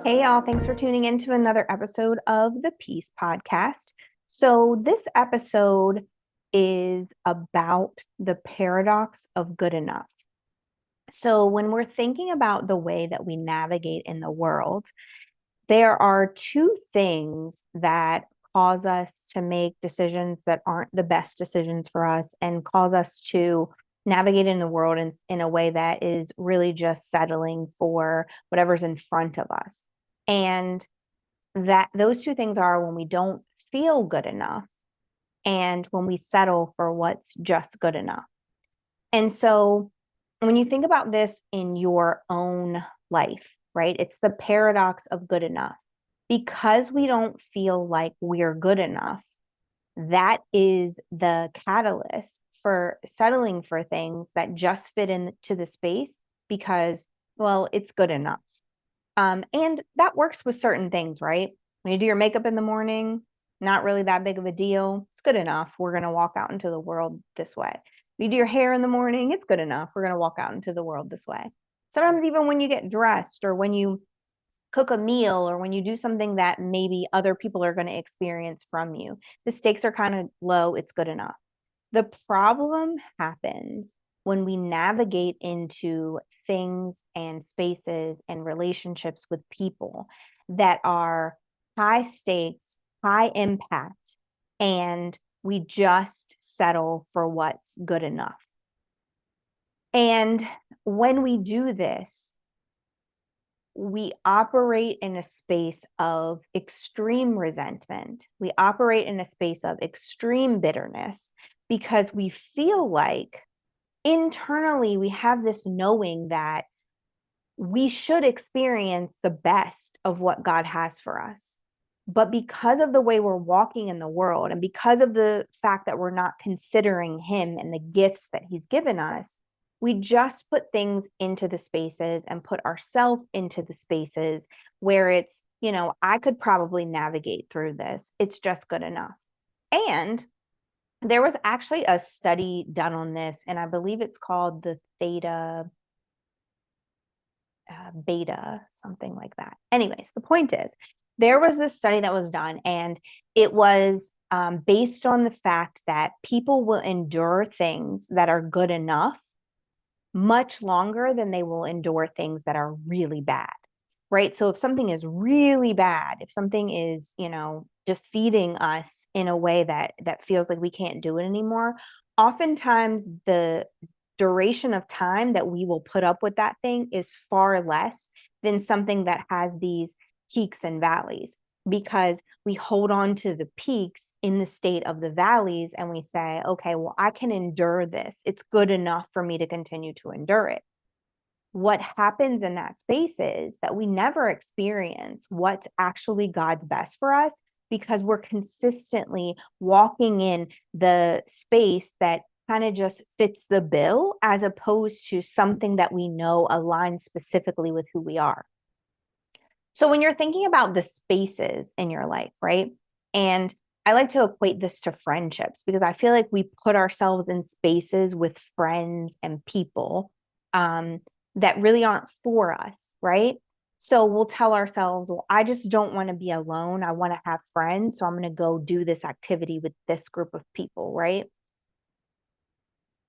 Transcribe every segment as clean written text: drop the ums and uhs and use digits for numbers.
Hey, y'all. Thanks for tuning in to another episode of the Peace Podcast. So, this episode is about the paradox of good enough. So, when we're thinking about the way that we navigate in the world, there are two things that cause us to make decisions that aren't the best decisions for us and cause us to navigate in the world in a way that is really just settling for whatever's in front of us. And that those two things are when we don't feel good enough and when we settle for what's just good enough. And so when you think about this in your own life, right, it's the paradox of good enough. Because we don't feel like we're good enough, that is the catalyst for settling for things that just fit into the space because, well, it's good enough. And that works with certain things, right? When you do your makeup in the morning, not really that big of a deal. It's good enough. We're going to walk out into the world this way. You do your hair in the morning, it's good enough. We're going to walk out into the world this way. Sometimes, even when you get dressed or when you cook a meal or when you do something that maybe other people are going to experience from you, the stakes are kind of low. It's good enough. The problem happens when we navigate into things and spaces and relationships with people that are high stakes, high impact, and we just settle for what's good enough. And when we do this, we operate in a space of extreme resentment. We operate in a space of extreme bitterness because we feel like internally we have this knowing that we should experience the best of what God has for us. But because of the way we're walking in the world and because of the fact that we're not considering Him and the gifts that He's given us, we just put things into the spaces and put ourselves into the spaces where it's, I could probably navigate through this. It's just good enough. And there was actually a study done on this, and I believe it's called the theta beta, something like that. Anyways, the point is, there was this study that was done, and it was based on the fact that people will endure things that are good enough much longer than they will endure things that are really bad. Right. So if something is really bad, if something is, defeating us in a way that feels like we can't do it anymore, oftentimes the duration of time that we will put up with that thing is far less than something that has these peaks and valleys, because we hold on to the peaks in the state of the valleys and we say, okay, well, I can endure this. It's good enough for me to continue to endure it. What happens in that space is that we never experience what's actually God's best for us because we're consistently walking in the space that kind of just fits the bill as opposed to something that we know aligns specifically with who we are. So when you're thinking about the spaces in your life, right? And I like to equate this to friendships because I feel like we put ourselves in spaces with friends and people that really aren't for us, right? So we'll tell ourselves, well, I just don't want to be alone. I want to have friends. So I'm going to go do this activity with this group of people, right?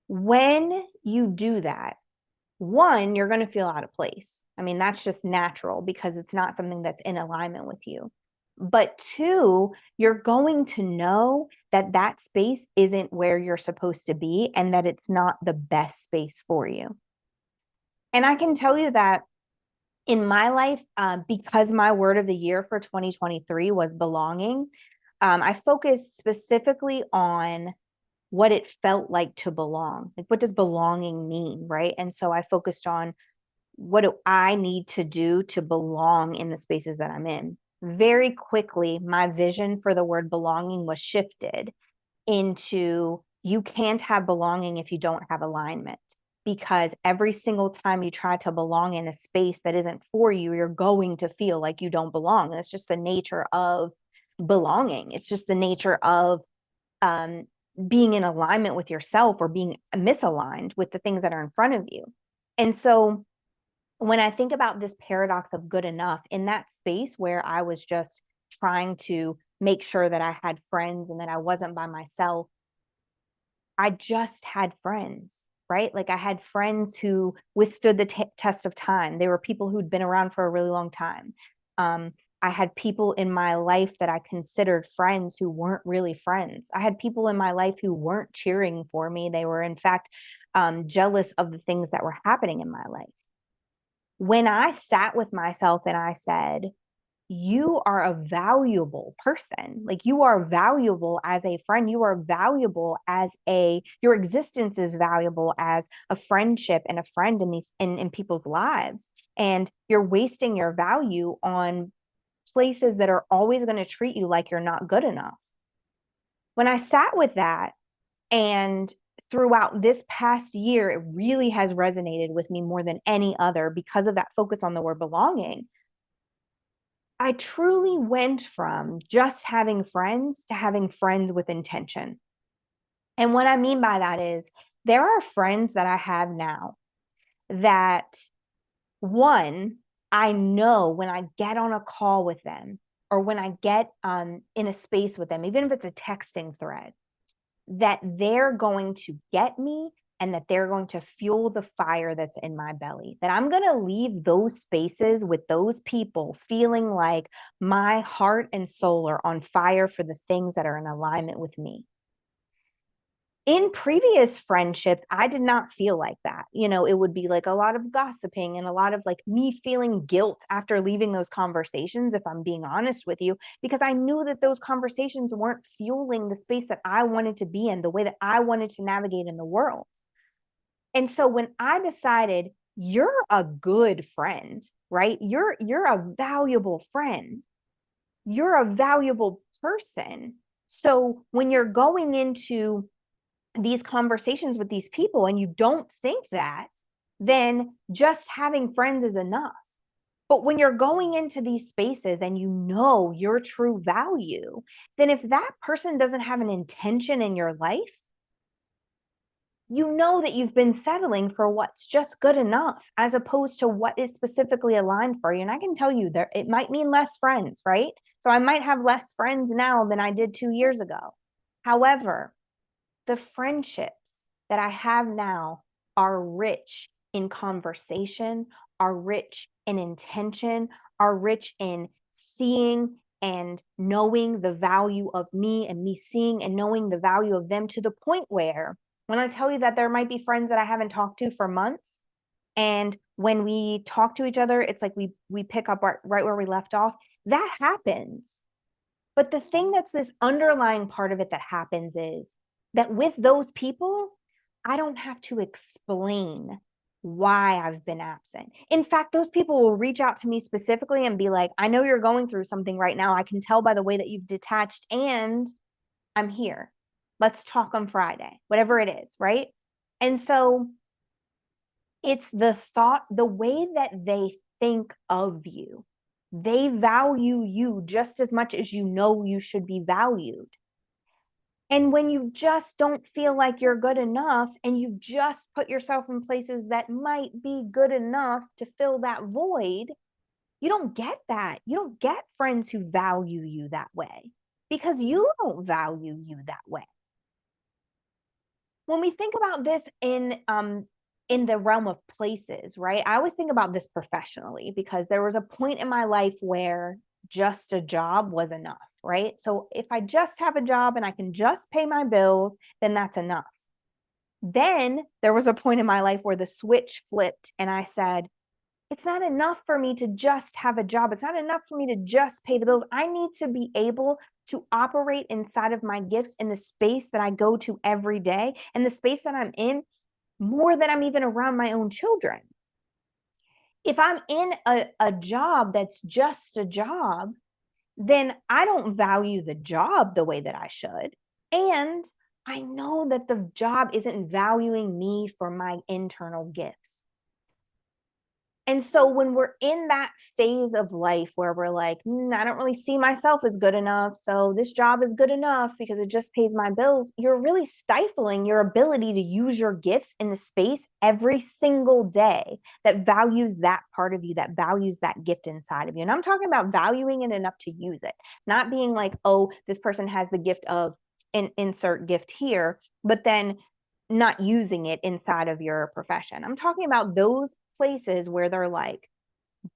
When you do that, one, you're going to feel out of place. I mean, that's just natural because it's not something that's in alignment with you. But two, you're going to know that that space isn't where you're supposed to be and that it's not the best space for you. And I can tell you that in my life, because my word of the year for 2023 was belonging, I focused specifically on what it felt like to belong. Like, what does belonging mean, right? And so I focused on what do I need to do to belong in the spaces that I'm in. Very quickly, my vision for the word belonging was shifted into you can't have belonging if you don't have alignment. Because every single time you try to belong in a space that isn't for you, you're going to feel like you don't belong. That's just the nature of belonging. It's just the nature of um, being in alignment with yourself or being misaligned with the things that are in front of you. And so when I think about this paradox of good enough, in that space where I was just trying to make sure that I had friends and that I wasn't by myself, I just had friends, right? Like I had friends who withstood the test of time. They were people who'd been around for a really long time. Um, I had people in my life that I considered friends who weren't really friends. I had people in my life who weren't cheering for me. They were, in fact, jealous of the things that were happening in my life. When I sat with myself and I said, you are a valuable person. Like you are valuable as a friend. You are valuable as your existence is valuable as a friendship and a friend in in people's lives. And you're wasting your value on places that are always going to treat you like you're not good enough. When I sat with that, and throughout this past year, it really has resonated with me more than any other because of that focus on the word belonging. I truly went from just having friends to having friends with intention. And what I mean by that is there are friends that I have now that, one, I know when I get on a call with them or when I get in a space with them, even if it's a texting thread, that they're going to get me and that they're going to fuel the fire that's in my belly. That I'm going to leave those spaces with those people feeling like my heart and soul are on fire for the things that are in alignment with me. In previous friendships, I did not feel like that. It would be like a lot of gossiping and a lot of like me feeling guilt after leaving those conversations, if I'm being honest with you, because I knew that those conversations weren't fueling the space that I wanted to be in, the way that I wanted to navigate in the world. And so when I decided you're a good friend, right? You're a valuable friend. You're a valuable person. So when you're going into these conversations with these people and you don't think that, then just having friends is enough. But when you're going into these spaces and you know your true value, then if that person doesn't have an intention in your life, you know that you've been settling for what's just good enough as opposed to what is specifically aligned for you. And I can tell you that it might mean less friends, right? So I might have less friends now than I did 2 years ago. However, the friendships that I have now are rich in conversation, are rich in intention, are rich in seeing and knowing the value of me and me seeing and knowing the value of them, to the point where when I tell you that there might be friends that I haven't talked to for months, and when we talk to each other, it's like we pick up right where we left off. That happens. But the thing that's this underlying part of it that happens is that with those people, I don't have to explain why I've been absent. In fact, those people will reach out to me specifically and be like, I know you're going through something right now. I can tell by the way that you've detached, and I'm here. Let's talk on Friday, whatever it is, right? And so it's the thought, the way that they think of you. They value you just as much as you know you should be valued. And when you just don't feel like you're good enough and you just put yourself in places that might be good enough to fill that void, you don't get that. You don't get friends who value you that way because you don't value you that way. When we think about this in the realm of places, right? I always think about this professionally because there was a point in my life where just a job was enough, right? So if I just have a job and I can just pay my bills, then that's enough. Then there was a point in my life where the switch flipped and I said, it's not enough for me to just have a job. It's not enough for me to just pay the bills. I need to be able to operate inside of my gifts in the space that I go to every day and the space that I'm in more than I'm even around my own children. If I'm in a job that's just a job, then I don't value the job the way that I should. And I know that the job isn't valuing me for my internal gifts. And so when we're in that phase of life where we're like, I don't really see myself as good enough. So this job is good enough because it just pays my bills. You're really stifling your ability to use your gifts in the space every single day that values that part of you, that values that gift inside of you. And I'm talking about valuing it enough to use it, not being like, oh, this person has the gift of an insert gift here, but then not using it inside of your profession. I'm talking about those places where they're like,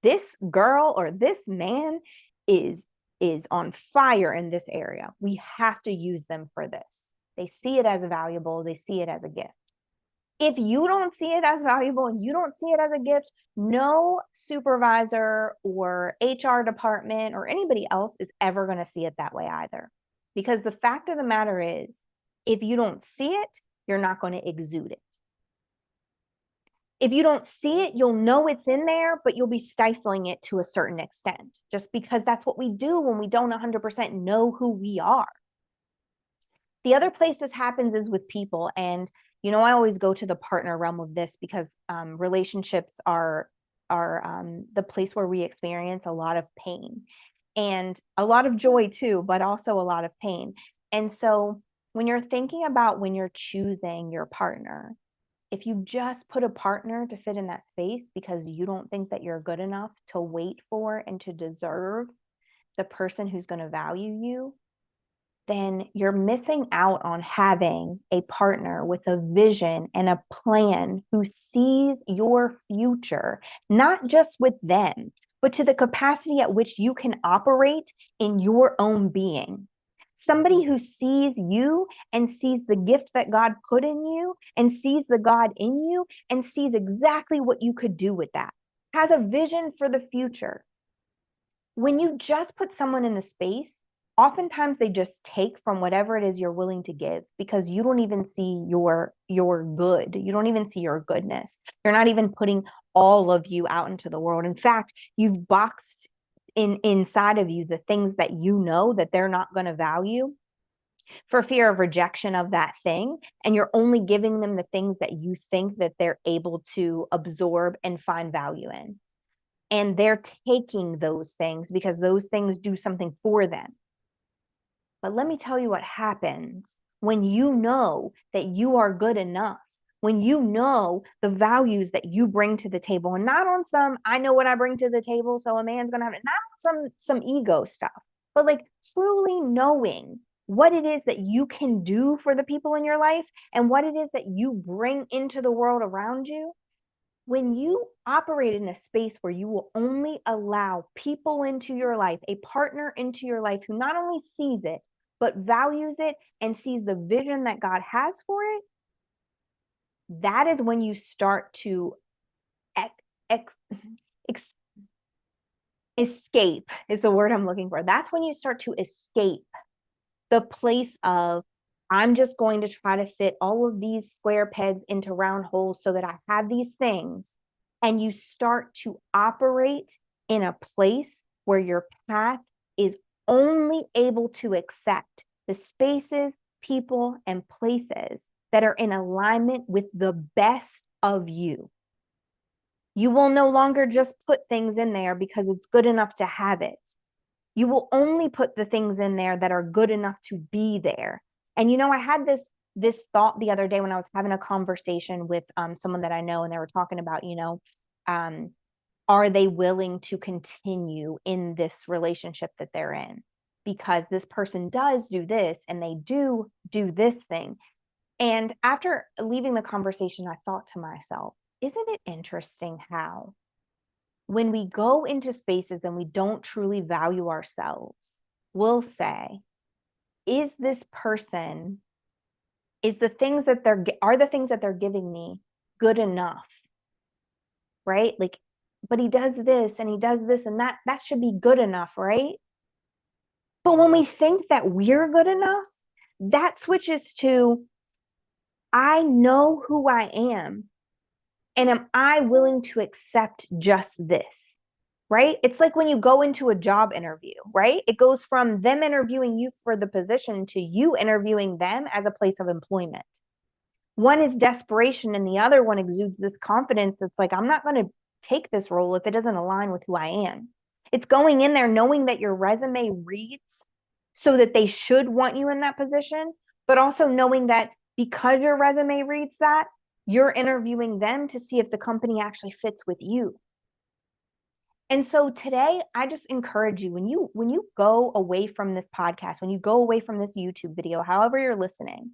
this girl or this man is on fire in this area. We have to use them for this. They see it as valuable, they see it as a gift. If you don't see it as valuable and you don't see it as a gift, no supervisor or HR department or anybody else is ever going to see it that way either. Because the fact of the matter is, if you don't see it, you're not going to exude it. If you don't see it, you'll know it's in there, but you'll be stifling it to a certain extent, just because that's what we do when we don't 100% know who we are. The other place this happens is with people. And, I always go to the partner realm of this because relationships are the place where we experience a lot of pain and a lot of joy too, but also a lot of pain. And so when you're thinking about when you're choosing your partner, if you just put a partner to fit in that space because you don't think that you're good enough to wait for and to deserve the person who's going to value you, then you're missing out on having a partner with a vision and a plan who sees your future, not just with them, but to the capacity at which you can operate in your own being. Somebody who sees you and sees the gift that God put in you and sees the God in you and sees exactly what you could do with that, has a vision for the future. When you just put someone in the space, oftentimes they just take from whatever it is you're willing to give because you don't even see your good. You don't even see your goodness. You're not even putting all of you out into the world. In fact, you've boxed inside of you the things that you know that they're not going to value for fear of rejection of that thing, and you're only giving them the things that you think that they're able to absorb and find value in, and they're taking those things because those things do something for them. But let me tell you what happens when you know that you are good enough, when you know the values that you bring to the table, and not on some, I know what I bring to the table, so a man's gonna have it, not on some ego stuff, but like truly knowing what it is that you can do for the people in your life and what it is that you bring into the world around you. When you operate in a space where you will only allow people into your life, a partner into your life who not only sees it, but values it and sees the vision that God has for it, that is when you start to escape, is the word I'm looking for. That's when you start to escape the place of, I'm just going to try to fit all of these square pegs into round holes so that I have these things. And you start to operate in a place where your path is only able to accept the spaces, people, and places that are in alignment with the best of you. You will no longer just put things in there because it's good enough to have it. You will only put the things in there that are good enough to be there. And I had this thought the other day when I was having a conversation with someone that I know, and they were talking about, are they willing to continue in this relationship that they're in? Because this person does do this and they do this thing. And after leaving the conversation, I thought to myself, isn't it interesting how when we go into spaces and we don't truly value ourselves, we'll say, is the things that they're giving me good enough? Right? Like, but he does this and he does this and that should be good enough, right? But when we think that we're good enough, that switches to, I know who I am. And am I willing to accept just this? Right? It's like when you go into a job interview, right? It goes from them interviewing you for the position to you interviewing them as a place of employment. One is desperation and the other one exudes this confidence. It's like, I'm not going to take this role if it doesn't align with who I am. It's going in there knowing that your resume reads so that they should want you in that position, but also knowing that because your resume reads that, you're interviewing them to see if the company actually fits with you. And so today, I just encourage you, when you go away from this podcast, when you go away from this YouTube video, however you're listening,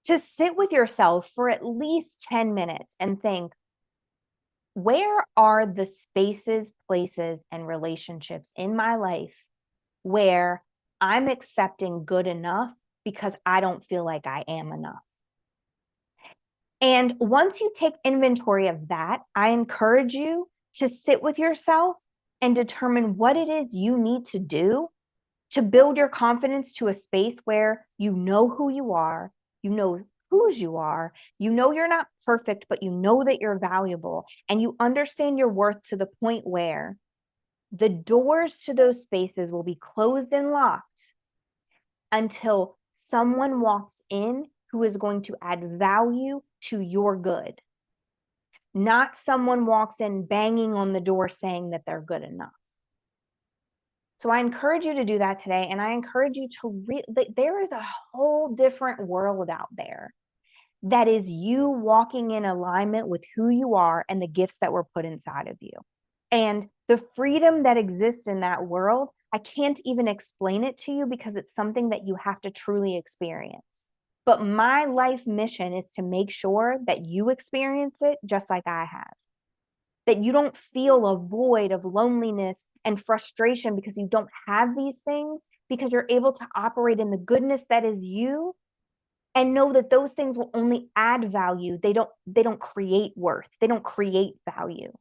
to sit with yourself for at least 10 minutes and think, where are the spaces, places, and relationships in my life where I'm accepting good enough because I don't feel like I am enough? And once you take inventory of that, I encourage you to sit with yourself and determine what it is you need to do to build your confidence to a space where you know who you are, you know whose you are, you know you're not perfect, but you know that you're valuable, and you understand your worth to the point where the doors to those spaces will be closed and locked until someone walks in who is going to add value to your good. Not someone walks in banging on the door saying that they're good enough. So I encourage you to do that today. And I encourage you to there is a whole different world out there that is you walking in alignment with who you are and the gifts that were put inside of you. And the freedom that exists in that world, I can't even explain it to you because it's something that you have to truly experience. But my life mission is to make sure that you experience it just like I have. That you don't feel a void of loneliness and frustration because you don't have these things, because you're able to operate in the goodness that is you and know that those things will only add value. They don't create worth. They don't create value.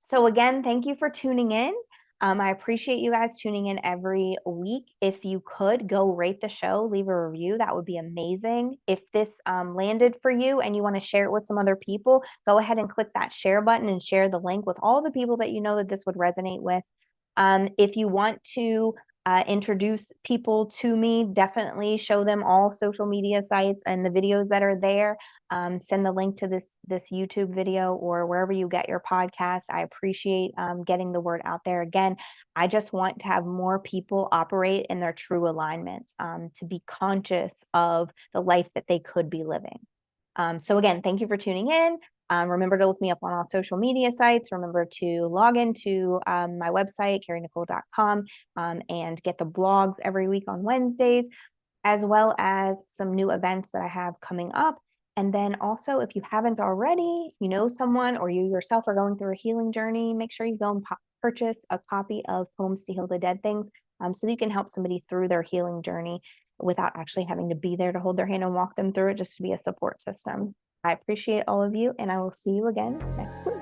So again, thank you for tuning in. I appreciate you guys tuning in every week. If you could go rate the show, leave a review, that would be amazing. If this landed for you and you want to share it with some other people, go ahead and click that share button and share the link with all the people that you know that this would resonate with. If you want to introduce people to me, definitely show them all social media sites and the videos that are there. Send the link to this YouTube video or wherever you get your podcast. I appreciate getting the word out there. Again, I just want to have more people operate in their true alignment, to be conscious of the life that they could be living. So again, thank you for tuning in. Remember to look me up on all social media sites. Remember to log into my website, carrienicole.com, and get the blogs every week on Wednesdays, as well as some new events that I have coming up. And then also, if you haven't already, you know someone or you yourself are going through a healing journey, make sure you go and purchase a copy of Poems to Heal the Dead Things, so that you can help somebody through their healing journey without actually having to be there to hold their hand and walk them through it, just to be a support system. I appreciate all of you, and I will see you again next week.